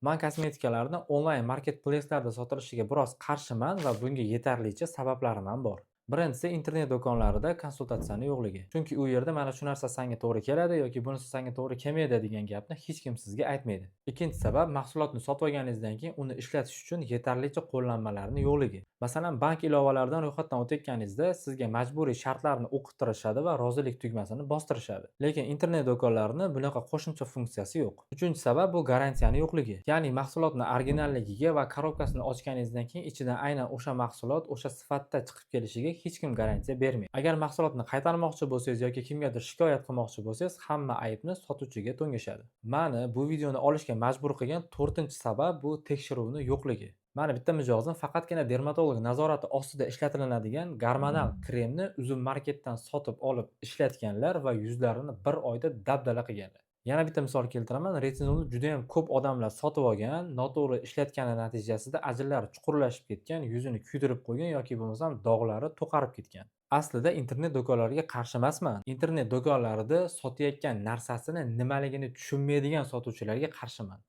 Man kosmetikalarni onlayn marketplace'larda sotilishiga biroz qarshiman va bunga yetarlicha sabablarim ham bor. Birinchisi, internet do'konlarida konsultatsiyaning yo'qligi. Chunki u yerda mana shu narsa senga to'g'ri keladi yoki bunisi senga to'g'ri kelmaydi degan gapni hech kim sizga aytmaydi. Ikkinchi sabab, mahsulotni sotib olganingizdan keyin uni ishlatish uchun yetarlicha qo'llanmalarning yo'qligi. Masalan, bank ilovalaridan ro'yxatdan o'tayotganingizda sizga majburiy shartlarni o'qitirishadi va rozilik tugmasini bostirishadi. Lekin internet do'konlarini bunaqa qo'shimcha funksiyasi yo'q. Uchinchi sabab bu garantiyaning yo'qligi. Ya'ni mahsulotni originalligiga va korobkasini ochganingizdan keyin ichidan aynan o'sha mahsulot o'sha sifatda chiqib kelishiga hech kim garantiya bermaydi. Agar mahsulotni qaytarmoqchi bo'lsangiz yoki kimgadir shikoyat qilmoqchi bo'lsangiz, hamma aybni sotuvchiga to'ngishadi. Mani bu videoni olishga majbur qilgan 4-sabab bu tekshiruvni yo'qligi. Mani bitta mijozim faqatgina dermatolog nazorati ostida ishlatilinadigan gormonal kremni uzum marketdan sotib olib ishlatganlar va yuzlarini bir oyda dabdala qilganlar. Yana bitta misol keltiraman. Retinolni juda ham ko'p odamlar sotib olgan, noto'g'ri ishlatgani natijasida ajinlari chuqurlashib ketgan, yuzini kuydirib qo'ygan yoki bo'lmasam dog'lari to'qarib ketgan. Aslida internet do'konlariga qarshi emasman. Internet do'konlarida sotayotgan narsasini nimaligini tushunmaydigan sotuvchilarga qarshiman.